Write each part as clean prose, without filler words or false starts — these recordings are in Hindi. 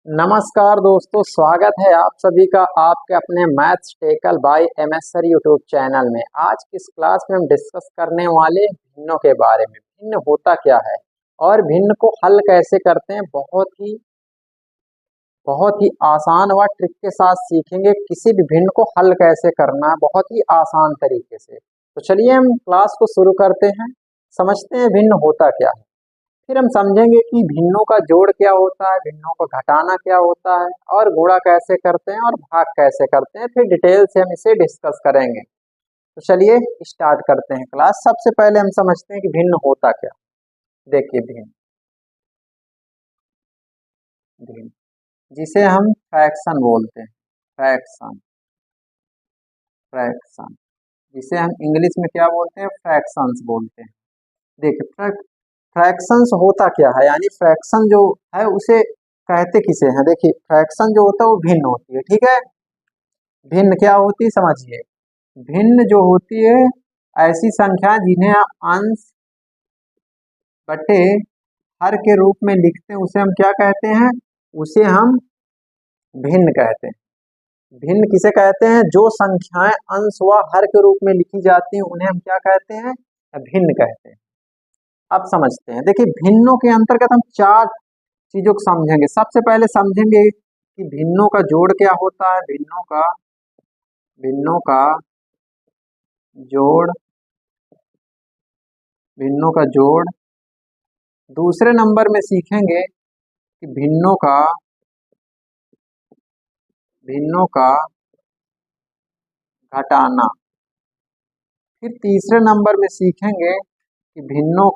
नमस्कार दोस्तों, स्वागत है आप सभी का आपके अपने maths tackle by MS sir YouTube channel में। आज की इस क्लास में हम डिस्कस करने वाले भिन्नों के बारे में। भिन्न होता क्या है और भिन्न को हल कैसे करते हैं, बहुत ही आसान व ट्रिक के साथ सीखेंगे। किसी भी भिन्न को हल कैसे करना है बहुत ही आसान तरीके से। तो चलिए हम क्लास को शुरू करते हैं, समझते हैं भिन्न होता क्या है। फिर हम समझेंगे कि भिन्नों का जोड़ क्या होता है, भिन्नों का घटाना क्या होता है और गुणा कैसे करते हैं और भाग कैसे करते हैं। फिर डिटेल से हम इसे डिस्कस करेंगे। तो चलिए स्टार्ट करते हैं क्लास। सबसे पहले हम समझते हैं कि भिन्न होता क्या। देखिए भिन्न भिन्न जिसे हम फ्रैक्शन बोलते हैं, फ्रैक्शन फ्रैक्शन जिसे हम इंग्लिश में क्या बोलते हैं, फ्रैक्शंस बोलते हैं। देखिए फ्रैक्शंस होता क्या है, यानी फ्रैक्शन जो है उसे कहते किसे हैं। देखिए फ्रैक्शन जो होता है वो भिन्न होती है, ठीक है। भिन्न क्या होती है समझिए। भिन्न जो होती है ऐसी संख्या जिन्हें आप अंश बटे हर के रूप में लिखते हैं, उसे हम क्या कहते हैं, उसे हम भिन्न कहते हैं। भिन्न किसे कहते हैं, जो संख्याएं अंश व हर के रूप में लिखी जाती हैं उन्हें हम क्या कहते हैं, भिन्न कहते हैं। अब समझते हैं। देखिए भिन्नों के अंतर्गत हम चार चीजों को समझेंगे। सबसे पहले समझेंगे कि भिन्नों का जोड़ क्या होता है। जोड़ भिन्नों का जोड़। दूसरे नंबर में सीखेंगे कि भिन्नों का घटाना। फिर तीसरे नंबर में सीखेंगे कि भिन्नों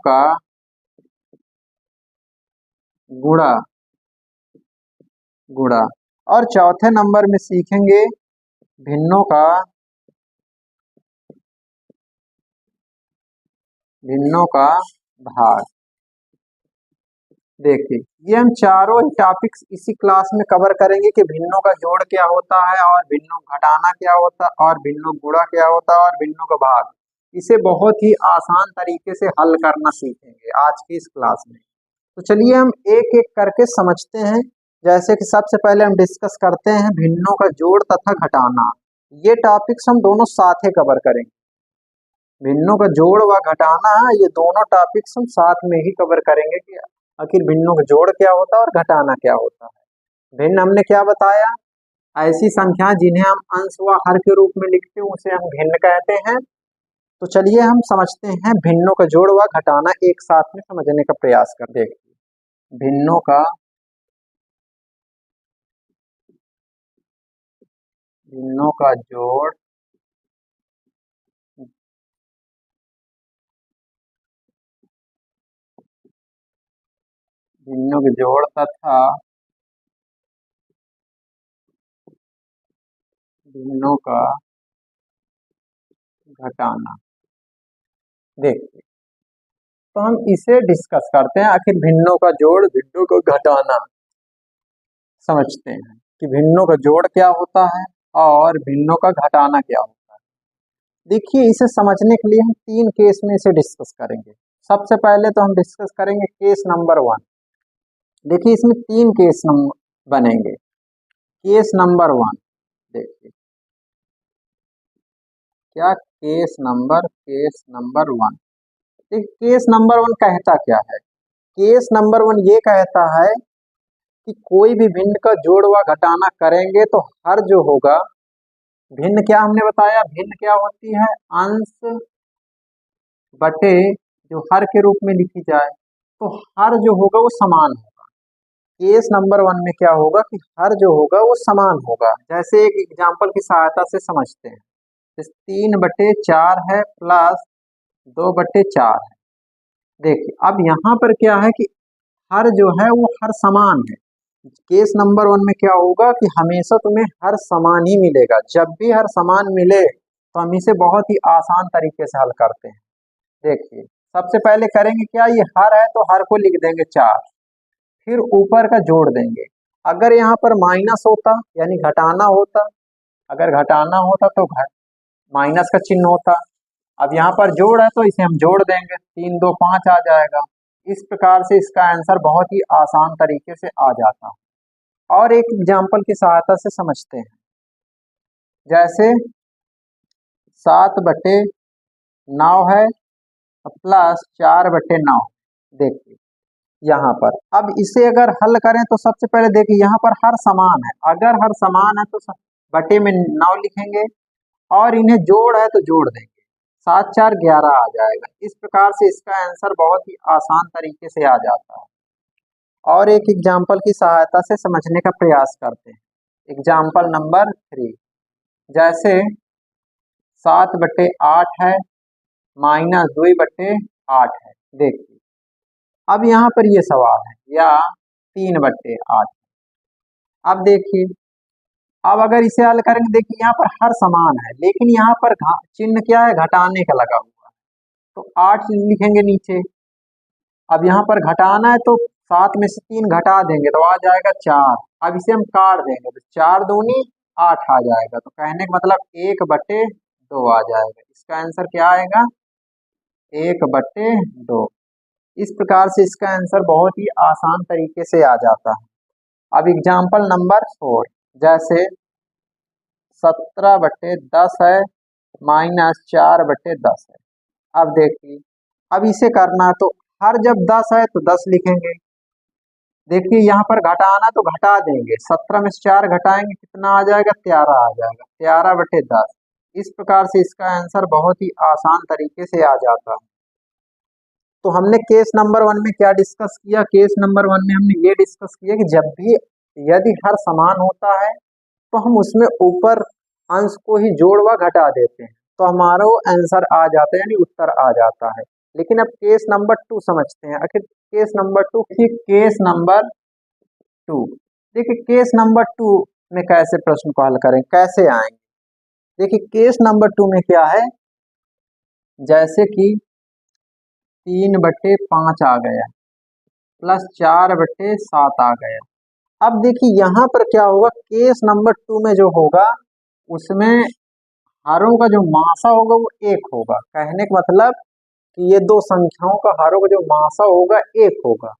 का गुणा। और चौथे नंबर में सीखेंगे भिन्नों का भाग। देखिए ये हम चारों टॉपिक्स इसी क्लास में कवर करेंगे कि भिन्नों का जोड़ क्या होता है और भिन्नों घटाना क्या होता है और भिन्नों गुणा क्या होता है और भिन्नों का भाग। इसे बहुत ही आसान तरीके से हल करना सीखेंगे आज की इस क्लास में। तो चलिए हम एक एक करके समझते हैं। जैसे कि सबसे पहले हम डिस्कस करते हैं भिन्नों का जोड़ तथा घटाना। ये टॉपिक्स हम दोनों साथ ही कवर करेंगे। भिन्नों का जोड़ व घटाना, ये दोनों टॉपिक्स हम साथ में ही कवर करेंगे कि आखिर भिन्नों का जोड़ क्या होता है और घटाना क्या होता है। भिन्न हमने क्या बताया, ऐसी संख्या जिन्हें हम अंश व हर के रूप में लिखते हैं उसे हम भिन्न कहते हैं। तो चलिए हम समझते हैं भिन्नों का जोड़ व घटाना, एक साथ में समझने का प्रयास कर। देखिए भिन्नों का जोड़ भिन्नों के जोड़ तथा भिन्नों का घटाना। देखिए तो हम इसे डिस्कस करते हैं, आखिर भिन्नों का जोड़ भिन्नों का घटाना समझते हैं कि भिन्नों का जोड़ क्या होता है और भिन्नों का घटाना क्या होता है। देखिए इसे समझने के लिए हम तीन केस में इसे डिस्कस करेंगे। सबसे पहले तो हम डिस्कस करेंगे केस नंबर 1। देखिए इसमें तीन केस बनेंगे। केस नंबर 1, देखिए क्या केस नंबर 1। देखिए केस नंबर 1 कहता क्या है। केस नंबर 1 ये कहता है कि कोई भी भिन्न का जोड़ व घटाना करेंगे तो हर जो होगा, भिन्न क्या हमने बताया, भिन्न क्या होती है, अंश बटे जो हर के रूप में लिखी जाए, तो हर जो होगा वो समान होगा। केस नंबर 1 में क्या होगा कि हर जो होगा वो समान होगा। जैसे एक एग्जांपल की सहायता से समझते हैं। 3/4 है प्लस 2/4 है। देखिए अब यहाँ पर क्या है कि हर जो है वो हर समान है। केस नंबर 1 में क्या होगा कि हमेशा तुम्हें हर समान ही मिलेगा। जब भी हर समान मिले तो हम इसे बहुत ही आसान तरीके से हल करते हैं। देखिए सबसे पहले करेंगे क्या, ये हर है तो हर को लिख देंगे 4, फिर ऊपर का जोड़ देंगे। अगर यहाँ पर माइनस होता यानी घटाना होता, अगर घटाना होता तो माइनस का चिन्ह होता। अब यहाँ पर जोड़ है तो इसे हम जोड़ देंगे, 3 2 5 आ जाएगा। इस प्रकार से इसका आंसर बहुत ही आसान तरीके से आ जाता है। और एक एग्जाम्पल की सहायता से समझते हैं। जैसे 7/9 है प्लस 4/9। देखिए यहाँ पर अब इसे अगर हल करें तो सबसे पहले देखिए यहाँ पर हर समान है, अगर हर समान है तो बटे में 9 लिखेंगे और इन्हें जोड़ है तो जोड़ देंगे, 7 4 11 आ जाएगा। इस प्रकार से इसका आंसर बहुत ही आसान तरीके से आ जाता है। और एक एग्जाम्पल की सहायता से समझने का प्रयास करते हैं। Example number 3। जैसे 7/8 है माइनस 2/8 है। देखिए अब यहाँ पर ये सवाल है या 3/8। अब देखिए अब अगर इसे हल करेंगे, देखिए यहाँ पर हर समान है लेकिन यहाँ पर चिन्ह क्या है, घटाने का लगा हुआ है, तो 8 लिखेंगे नीचे। अब यहाँ पर घटाना है तो 7 में से 3 घटा देंगे तो आ जाएगा 4। अब इसे हम काट देंगे तो 4 दूनी 8 आ जाएगा, तो कहने का मतलब 1/2 आ जाएगा। इसका आंसर क्या आएगा, 1/2। इस प्रकार से इसका आंसर बहुत ही आसान तरीके से आ जाता है। अब एग्जाम्पल नंबर 4। जैसे 17/10 है माइनस 4/10 है। अब देखिए अब इसे करना तो हर जब 10 है तो 10 लिखेंगे। देखिए यहाँ पर घटाना तो घटा देंगे, 17 में से 4 घटाएंगे कितना आ जाएगा, 13 आ जाएगा, 13/10। इस प्रकार से इसका आंसर बहुत ही आसान तरीके से आ जाता है। तो हमने केस नंबर 1 में क्या डिस्कस किया, केस नंबर 1 में हमने ये डिस्कस किया कि जब भी यदि हर समान होता है तो हम उसमें ऊपर अंश को ही जोड़ व घटा देते हैं तो हमारा आंसर आ जाता है, यानी उत्तर आ जाता है। लेकिन अब केस नंबर 2 समझते हैं। आखिर केस नंबर 2 केस नंबर 2 देखिए केस नंबर 2 में कैसे प्रश्न को हल करें, कैसे आएंगे। देखिए केस नंबर 2 में क्या है, जैसे कि 3/5 आ गया प्लस 4/7 आ गया। अब देखिए यहाँ पर क्या होगा, केस नंबर 2 में जो होगा उसमें हारों का जो मासा होगा वो 1 होगा। कहने का मतलब कि ये दो संख्याओं का हारों का जो मासा होगा 1 होगा,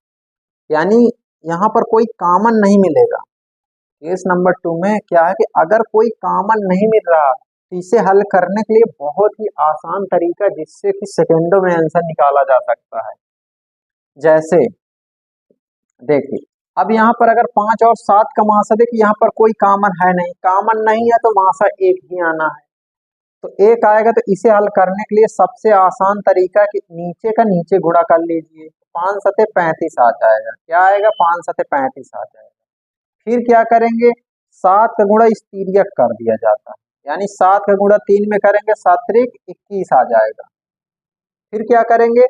यानी यहाँ पर कोई कॉमन नहीं मिलेगा। केस नंबर 2 में क्या है कि अगर कोई कॉमन नहीं मिल रहा तो इसे हल करने के लिए बहुत ही आसान तरीका जिससे कि सेकेंडों में आंसर निकाला जा सकता है। जैसे देखिए अब यहाँ पर अगर 5 और 7 का मासा, देखिए यहाँ पर कोई कॉमन है नहीं, कॉमन नहीं है तो मासा 1 ही आना है, तो 1 आएगा। तो इसे हल करने के लिए सबसे आसान तरीका कि नीचे का नीचे गुणा कर लीजिए, 5 सते 35 आ जाएगा। क्या आएगा, 5 सते 35 आ जाएगा। फिर क्या करेंगे, 7 का गुणा इस तिर्यक कर दिया जाता है, यानी 7 का गुणा 3 में करेंगे 7 त्रिक 21 आ जाएगा। फिर क्या करेंगे,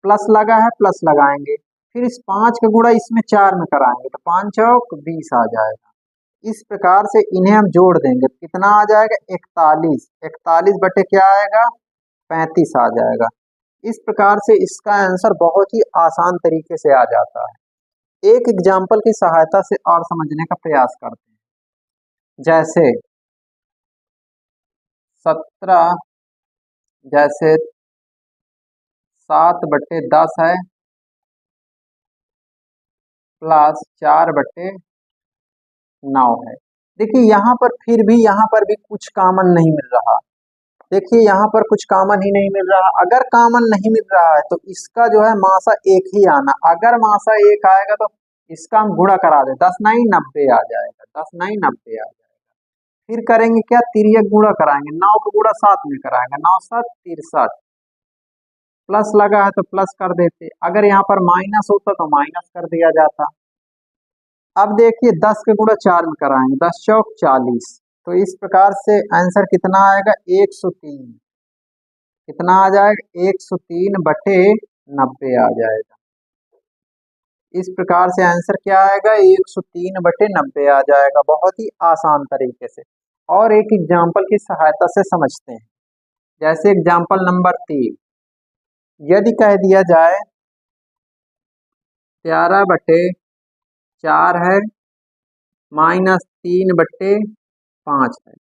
प्लस लगा है प्लस लगाएंगे, फिर इस 5 का गुणा इसमें 4 में कराएंगे तो 5 चौक 20 आ जाएगा। इस प्रकार से इन्हें हम जोड़ देंगे तो कितना आ जाएगा, 41। 41 बटे क्या आएगा, 35 आ जाएगा। इस प्रकार से इसका आंसर बहुत ही आसान तरीके से आ जाता है। एक एग्जाम्पल की सहायता से और समझने का प्रयास करते हैं। जैसे 17 जैसे 7/10 है प्लस 4/9 है। देखिए यहाँ पर फिर भी यहाँ पर भी कुछ कॉमन नहीं मिल रहा। देखिए यहाँ पर कुछ कॉमन ही नहीं मिल रहा। अगर कॉमन नहीं मिल रहा है तो इसका जो है मासा 1 ही आना। अगर मासा 1 आएगा तो इसका हम गुणा करा दे, 10 9 90 आ जाएगा, 10 9 90 आ जाएगा। फिर करेंगे क्या, तिर्यक गुणा कराएंगे, 9 का गुणा 7 में कराएंगे, 9 7 63। प्लस लगा है तो प्लस कर देते, अगर यहाँ पर माइनस होता तो माइनस कर दिया जाता। अब देखिए 10 के गुणा 4 में कराएंगे, 10 चौक 40। तो इस प्रकार से आंसर कितना आएगा, 103। कितना आ जाएगा, 103/90 आ जाएगा। इस प्रकार से आंसर क्या आएगा, 103/90 आ जाएगा, बहुत ही आसान तरीके से। और एक एग्जाम्पल की सहायता से समझते हैं। जैसे एग्जाम्पल नंबर 3, यदि कह दिया जाए 11/4 है माइनस 3/5 है।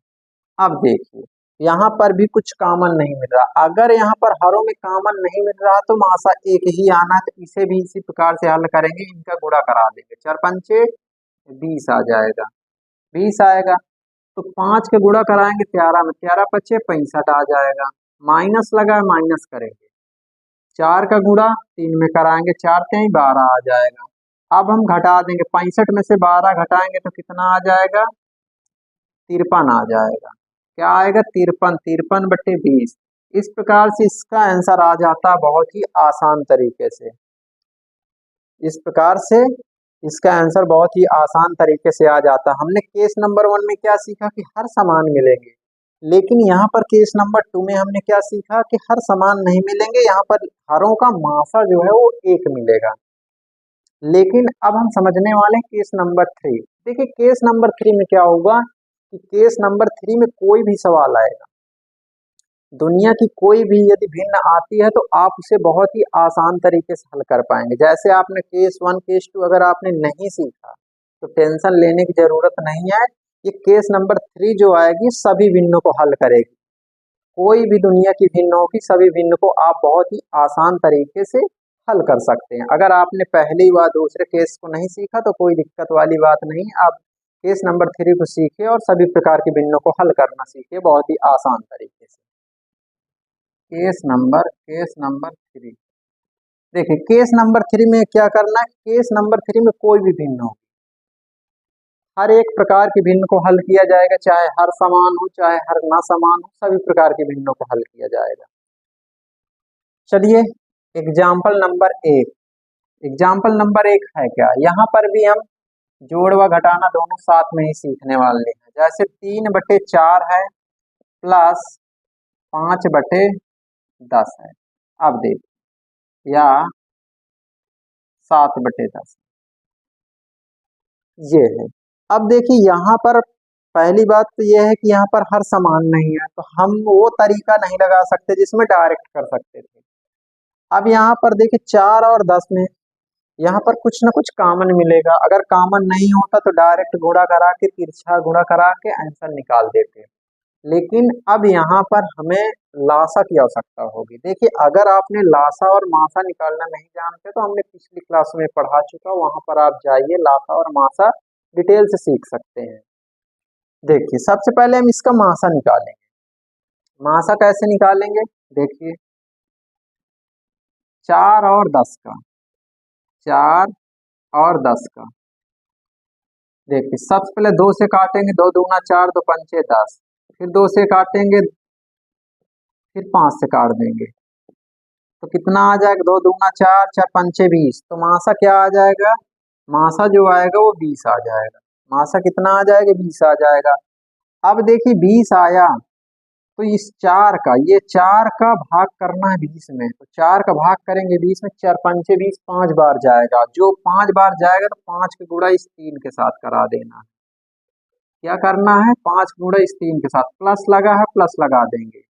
अब देखिए यहाँ पर भी कुछ कॉमन नहीं मिल रहा। अगर यहाँ पर हरों में कॉमन नहीं मिल रहा तो मासा एक ही आना है, तो इसे भी इसी प्रकार से हल करेंगे, इनका गुणा करा देंगे। 4 पंचे 20 आ जाएगा, 20 आएगा। तो 5 के गुणा कराएंगे 13 में, 13 पचे 65 आ जाएगा। माइनस लगा है, माइनस करेंगे। 4 का गुणा 3 में कराएंगे, 4 3 12 आ जाएगा। अब हम घटा देंगे, 65 में से 12 घटाएंगे तो कितना आ जाएगा, 53 आ जाएगा। क्या आएगा, 53, 53 बटे 20। इस प्रकार से इसका आंसर आ जाता है बहुत ही आसान तरीके से। इस प्रकार से इसका आंसर बहुत ही आसान तरीके से आ जाता है। हमने केस नंबर 1 में क्या सीखा कि हर समान मिलेंगे, लेकिन यहाँ पर केस नंबर 2 में हमने क्या सीखा कि हर समान नहीं मिलेंगे, यहाँ पर हरों का मासा जो है वो एक मिलेगा। लेकिन अब हम समझने वाले हैं केस नंबर 3। देखिए केस नंबर 3 में क्या होगा कि केस नंबर 3 में कोई भी सवाल आएगा, दुनिया की कोई भी यदि भिन्न आती है तो आप उसे बहुत ही आसान तरीके से हल कर पाएंगे। जैसे आपने केस 1 केस 2 अगर आपने नहीं सीखा तो टेंशन लेने की जरूरत नहीं है। ये केस नंबर 3 जो आएगी सभी भिन्नों को हल करेगी। कोई भी दुनिया की भिन्न होगी, सभी भिन्न को आप बहुत ही आसान तरीके से हल कर सकते हैं। अगर आपने पहली बार दूसरे केस को नहीं सीखा तो कोई दिक्कत वाली बात नहीं, आप केस नंबर 3 को सीखे और सभी प्रकार की भिन्नों को हल करना सीखे बहुत ही आसान तरीके से। केस नंबर 3 देखिए, केस नंबर 3 में क्या करना है, केस नंबर 3 में कोई भी भिन्न हो, हर एक प्रकार की भिन्न को हल किया जाएगा, चाहे हर समान हो चाहे हर ना समान हो, सभी प्रकार की भिन्नों को हल किया जाएगा। चलिए एग्जाम्पल नंबर 1, एग्जाम्पल नंबर 1 है क्या, यहाँ पर भी हम जोड़ व घटाना दोनों साथ में ही सीखने वाले हैं। जैसे 3 बटे 4 है प्लस 5 बटे 10 है, अब देखिए, या 7 बटे 10 ये है। अब देखिए यहाँ पर पहली बात तो यह है कि यहाँ पर हर समान नहीं है, तो हम वो तरीका नहीं लगा सकते जिसमें डायरेक्ट कर सकते थे। अब यहाँ पर देखिए 4 और 10 में यहाँ पर कुछ ना कुछ कॉमन मिलेगा। अगर कॉमन नहीं होता तो डायरेक्ट गुणा करा के, तिरछा गुणा करा के आंसर निकाल देते। लेकिन अब यहाँ पर हमें लासा की आवश्यकता होगी। देखिए अगर आपने लासा और मासा निकालना नहीं जानते तो हमने पिछली क्लास में पढ़ा चुका, वहां पर आप जाइए, लासा और मासा डिटेल से सीख सकते हैं। देखिए सबसे पहले हम इसका मासा निकालेंगे। मासा कैसे निकालेंगे, देखिए 4 और 10 का, 4 और 10 का, देखिए सबसे पहले 2 से काटेंगे, 2 दूना 4, 2 पंचे 10, फिर 2 से काटेंगे, फिर 5 से काट देंगे तो कितना आ जाएगा, 2 दूना 4, 4 पंचे 20। तो मासा क्या आ जाएगा, मासा जो आएगा वो 20 आ जाएगा। मासा कितना आ जाएगा, 20 आ जाएगा। अब देखिए 20 आया तो इस 4 का, ये 4 का भाग करना है 20 में, तो 4 का भाग करेंगे 20 में, 4 पंचे 20, 5 बार जाएगा। जो 5 बार जाएगा तो 5 के गुणा इस 3 के साथ करा देना है। क्या करना है, 5 गुणा इस 3 के साथ, प्लस लगा है प्लस लगा देंगे।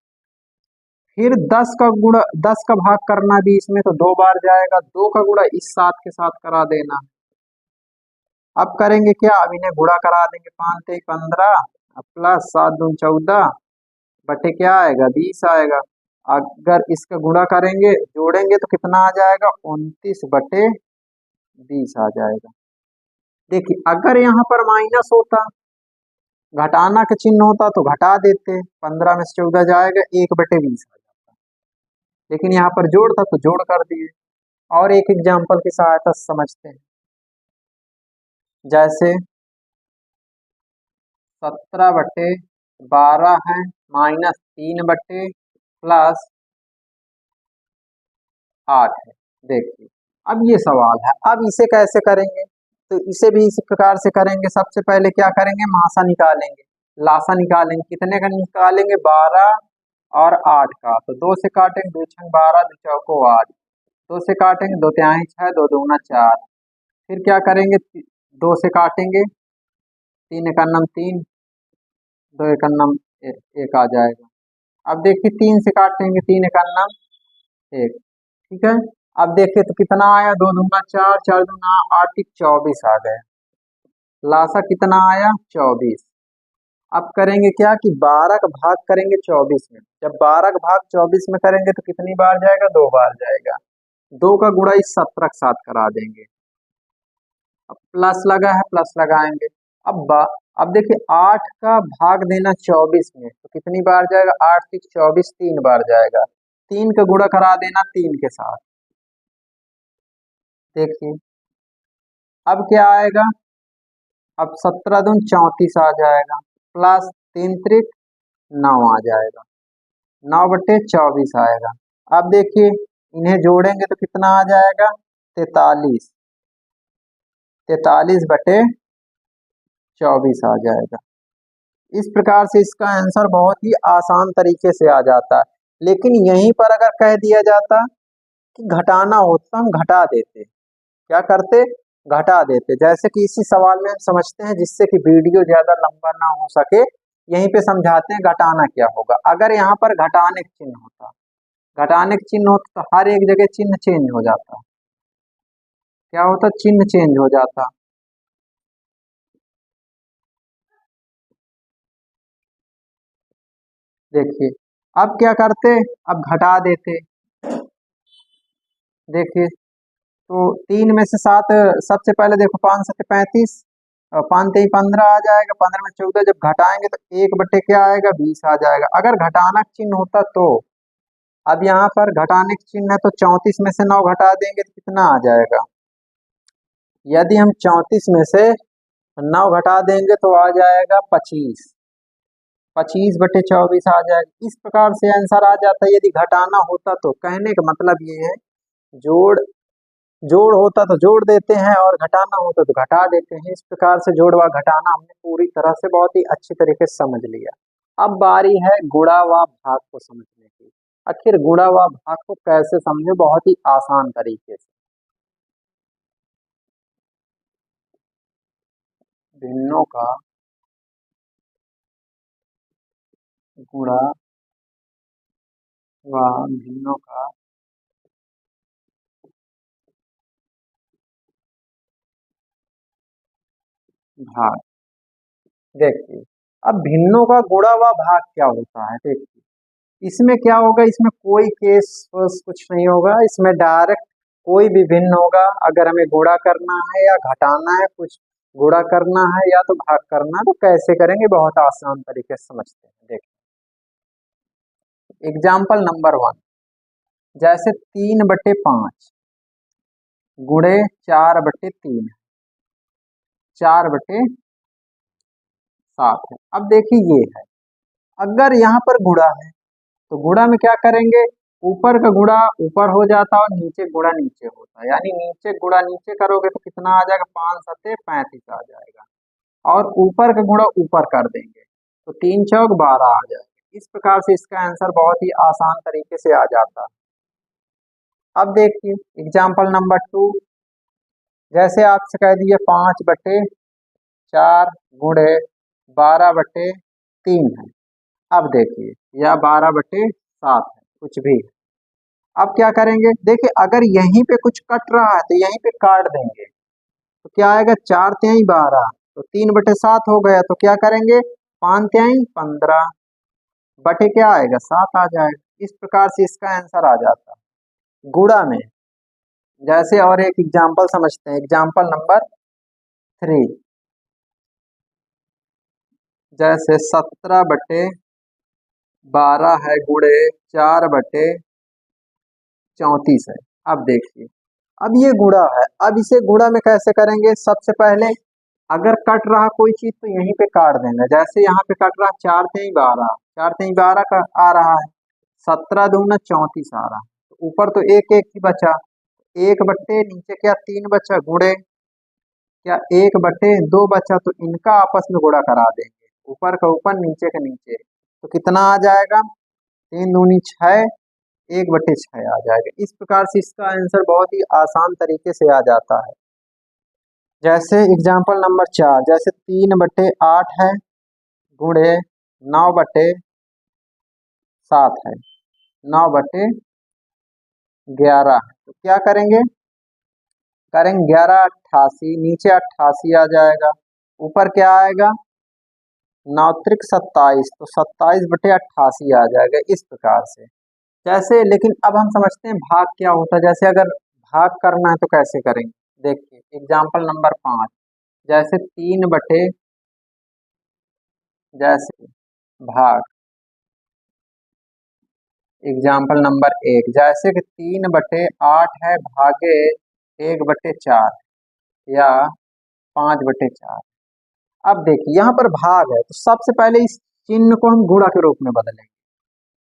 फिर 10 का गुणा, 10 का भाग करना 20 में तो 2 बार जाएगा, 2 का गुणा इस 7 के साथ करा देना। अब करेंगे क्या, अब इन्हें गुणा करा देंगे, 5 3 15 प्लस 7 दून 14 बटे क्या आएगा, 20 आएगा। अगर इसका गुणा करेंगे, जोड़ेंगे तो कितना आ जाएगा, 29 बटे 20 आ जाएगा। देखिए अगर यहाँ पर माइनस होता, घटाना का चिन्ह होता तो घटा देते, 15 में से 14 जाएगा, 1 बटे 20 आ जाता। लेकिन यहाँ पर जोड़ था तो जोड़ कर दिए। और एक एग्जाम्पल की सहायता से समझते हैं। जैसे 17 बटे 12 है माइनस 3 बटे प्लस 8 है। देखिए अब ये सवाल है, अब इसे कैसे करेंगे, तो इसे भी इसी प्रकार से करेंगे। सबसे पहले क्या करेंगे, मासा निकालेंगे, लासा निकालेंगे। कितने का निकालेंगे, 12 और 8 का, तो 2 से काटेंगे, 2 छंग 12, 2 चौको 8, 2 से काटेंगे, 2 तिहाई 6, 2 दूना 4। फिर क्या करेंगे, 2 से काटेंगे, 3 एकन्नम 3, 2 एकन्नम 1 आ जाएगा। अब देखिए 3 से काटेंगे, 3 एकन्नम 1, ठीक है। अब देखिए तो कितना आया, 2 दूना 4, 4 दूना 8, 24 आ गए। लासा कितना आया, 24। अब करेंगे क्या कि 12 का भाग करेंगे 24 में। जब 12 का भाग 24 में करेंगे तो कितनी बार जाएगा, 2 बार जाएगा। 2 का गुणा इस 17 के साथ करा देंगे। अब प्लस लगा है, प्लस लगाएंगे। अब देखिए 8 का भाग देना 24 में तो कितनी बार जाएगा, 8 3 24, 3 बार जाएगा। 3 का गुणा करा देना 3 के साथ। देखिए अब क्या आएगा, अब 17 दूनी 34 आ जाएगा, प्लस 3 त्रिक 9 आ जाएगा, 9/24 आएगा। अब देखिए इन्हें जोड़ेंगे तो कितना आ जाएगा, 43, 43/24 आ जाएगा। इस प्रकार से इसका आंसर बहुत ही आसान तरीके से आ जाता है। लेकिन यहीं पर अगर कह दिया जाता कि घटाना होता तो हम घटा देते। क्या करते, घटा देते। जैसे कि इसी सवाल में हम समझते हैं, जिससे कि वीडियो ज्यादा लंबा ना हो सके, यहीं पे समझाते हैं घटाना क्या होगा। अगर यहाँ पर घटाने का चिन्ह होता, घटाने का चिन्ह होता तो हर एक जगह चिन्ह चेंज हो जाता। क्या होता, चिन्ह चेंज हो जाता। देखिए अब क्या करते, अब घटा देते। देखिए तो 3 में से 7, सबसे पहले देखो 5 7 35, 5 3 15 आ जाएगा, 15 में 14 जब घटाएंगे तो 1 बटे क्या आएगा, 20 आ जाएगा। अगर घटाना का चिन्ह होता तो, अब यहाँ पर घटाने का चिन्ह है तो 34 में से 9 घटा देंगे तो कितना आ जाएगा। यदि हम 34 में से 9 घटा देंगे तो आ जाएगा 25, 25/24 आ जाएगा। इस प्रकार से आंसर आ जाता है यदि घटाना होता तो। कहने का मतलब ये है, जोड़ जोड़ होता तो जोड़ देते हैं और घटाना होता तो घटा देते हैं। इस प्रकार से जोड़ व घटाना हमने पूरी तरह से बहुत ही अच्छी तरीके से समझ लिया। अब बारी है गुणा व भाग को समझने की। आखिर गुणा व भाग को कैसे समझे, बहुत ही आसान तरीके से। भिन्नों का गुणा व भिन्नों का भाग। देखिए अब भिन्नों का गुणा व भाग क्या होता है। देखिए इसमें क्या होगा, इसमें कोई केस कुछ नहीं होगा। इसमें डायरेक्ट कोई भी भिन्न होगा। अगर हमें गुणा करना है या घटाना है, कुछ गुणा करना है या तो भाग करना है, तो कैसे करेंगे, बहुत आसान तरीके से समझते हैं। देखिए एग्जाम्पल नंबर 1, जैसे 3/5 गुणे 4/3, 4/7 है। अब देखिए ये है, अगर यहाँ पर गुणा है तो गुणा में क्या करेंगे, ऊपर का गुणा ऊपर हो जाता है और नीचे गुणा नीचे होता है। यानी नीचे गुणा नीचे करोगे तो कितना आ जाएगा, 5 7 35 आ जाएगा। और ऊपर का गुणा ऊपर कर देंगे तो 3 चौक 12 आ जाएगा। इस प्रकार से इसका आंसर बहुत ही आसान तरीके से आ जाता है। अब देखिए एग्जाम्पल नंबर 2, जैसे आपसे कह दिए 5/4 गुणे 12/3 है। अब देखिए या 12/7 है, कुछ भी। अब क्या करेंगे, देखिए अगर यहीं पे कुछ कट रहा है तो यहीं पे काट देंगे तो क्या आएगा, 4 तिहाई 12, तो 3/7 हो गया। तो क्या करेंगे, 5 तिहाई 15 बटे क्या आएगा, 7 आ जाएगा। इस प्रकार से इसका आंसर आ जाता है गुणा में। जैसे और एक एग्जाम्पल समझते हैं, एग्जाम्पल नंबर 3, जैसे 17/12 है गुणे 4/34 है। अब देखिए अब ये गुणा है, अब इसे गुणा में कैसे करेंगे, सबसे पहले अगर कट रहा कोई चीज तो यहीं पे काट देंगे। जैसे यहाँ पे कट रहा 4 तिहाई 12, 4 तिहाई 12 का आ रहा है, 17 दूना 34 आ रहा है। तो ऊपर तो एक एक ही बचा, 1/, नीचे क्या 3 बचा, गुणे क्या 1/2 बचा, तो इनका आपस में गुणा करा देंगे, ऊपर का ऊपर नीचे का नीचे। तो कितना आ जाएगा, 3 दूनी 6, 1/6 आ जाएगा। इस प्रकार से इसका आंसर बहुत ही आसान तरीके से आ जाता है। जैसे एग्जाम्पल नंबर 4, जैसे 3/8 है गुणे 9/7 है, 9/11 है। तो क्या करेंगे, करेंगे 11 88, नीचे 88 आ जाएगा, ऊपर क्या आएगा 9 27, तो 27/88 आ जाएगा इस प्रकार से। जैसे लेकिन अब हम समझते हैं भाग क्या होता है। जैसे अगर भाग करना है तो कैसे करेंगे, देखिए एग्जाम्पल नंबर 5, जैसे 3 बटे, जैसे भाग एग्जाम्पल नंबर 1, जैसे कि 3/8 है भागे 1/4 या 5/4। अब देखिए यहाँ पर भाग है तो सबसे पहले इस चिन्ह को हम गुणा के रूप में बदलेंगे।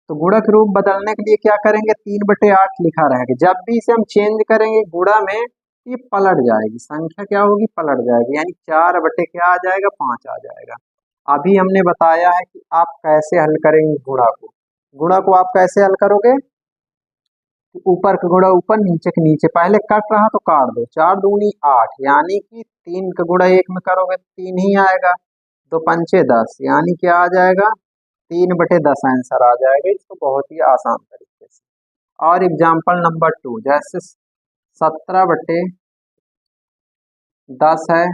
तो गुणा के रूप बदलने के लिए क्या करेंगे, 3/8 लिखा रहेगा, जब भी इसे हम चेंज करेंगे गुणा में ये पलट जाएगी, संख्या क्या होगी, पलट जाएगी, यानी 4 बटे क्या आ जाएगा, 5 आ जाएगा। अभी हमने बताया है कि आप कैसे हल करेंगे गुणा को। गुणा को आप कैसे हल करोगे, ऊपर का गुणा ऊपर, नीचे के नीचे, पहले कट रहा तो काट दो, 4 दूनी 8, यानी कि 3 का गुणा 1 में करोगे तो 3 ही आएगा, 2 पंचे 10, यानी क्या आ जाएगा, 3/10 आंसर आ जाएगा। इसको बहुत ही आसान तरीके से। और एग्जाम्पल नंबर 2, जैसे 17/10 है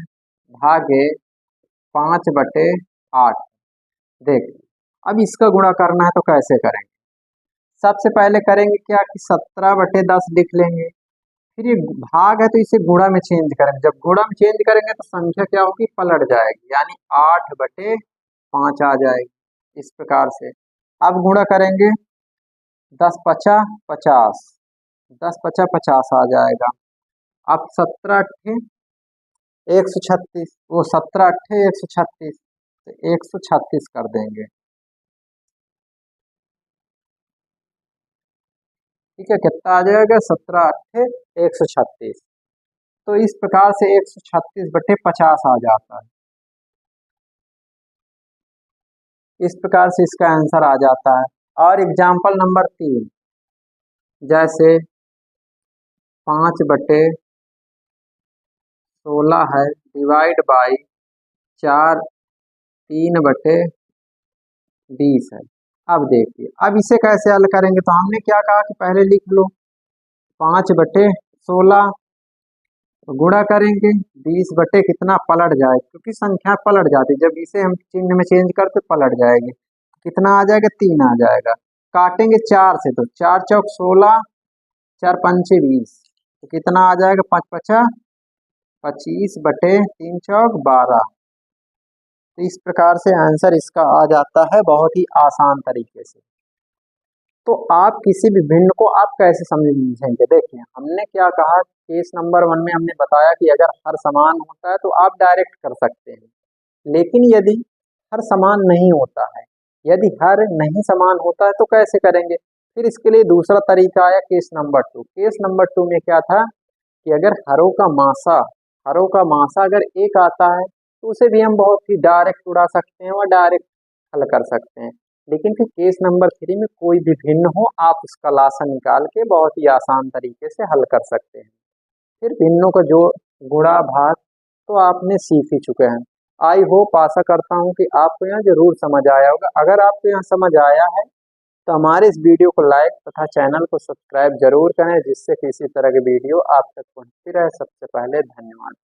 भागे 5/8। देख, अब इसका गुणा करना है तो कैसे करेंगे, सबसे पहले करेंगे क्या कि 17/10 लिख लेंगे, फिर ये भाग है तो इसे गुणा में चेंज करेंगे, जब गुणा में चेंज करेंगे तो संख्या क्या होगी, पलट जाएगी, यानी 8/5 आ जाएगी इस प्रकार से। अब गुणा करेंगे, 10×5 = 50, 10×5 = 50 आ जाएगा। अब 17×8 = 136, वो 17×8 = 136, तो 136 कर देंगे। ठीक है, कितना आ जाएगा, 17×8 = 136। तो इस प्रकार से 136/50 आ जाता है, इस प्रकार से इसका आंसर आ जाता है। और एग्जाम्पल नंबर 3, जैसे 5/16 है डिवाइड बाई 4, 3/20 है। अब देखिए, अब इसे कैसे हल करेंगे, तो हमने क्या कहा कि पहले लिख लो 5/16, गुणा करेंगे 20 बटे कितना, पलट जाए, क्योंकि संख्या पलट जाती, जब इसे हम चिन्ह में चेंज करते पलट जाएगी, कितना आ जाएगा, 3 आ जाएगा। काटेंगे 4 से, तो 4×4 = 16, 4×5 = 20, तो कितना आ जाएगा, 5×5 = 25 बटे 3×4 = 12। तो इस प्रकार से आंसर इसका आ जाता है बहुत ही आसान तरीके से। तो आप किसी भी भिन्न को आप कैसे समझेंगे, देखिए हमने क्या कहा, केस नंबर 1 में हमने बताया कि अगर हर समान होता है तो आप डायरेक्ट कर सकते हैं, लेकिन यदि हर समान नहीं होता है, यदि हर नहीं समान होता है तो कैसे करेंगे, फिर इसके लिए दूसरा तरीका आया, केस नंबर 2। केस नंबर 2 में क्या था कि अगर हरों का मासा अगर एक आता है तो उसे भी हम बहुत ही डायरेक्ट उड़ा सकते हैं और डायरेक्ट हल कर सकते हैं। लेकिन फिर केस नंबर 3 में कोई भी भिन्न हो, आप उसका लासा निकाल के बहुत ही आसान तरीके से हल कर सकते हैं। फिर भिन्नों का जो गुणा भाग तो आपने सीख ही चुके हैं। आई होप, आशा करता हूँ कि आपको यहाँ जरूर समझ आया होगा। अगर आपको यहाँ समझ आया है तो हमारे इस वीडियो को लाइक तथा चैनल को सब्सक्राइब जरूर करें, जिससे किसी तरह की वीडियो आप तक पहुँचती रहे सबसे पहले। धन्यवाद।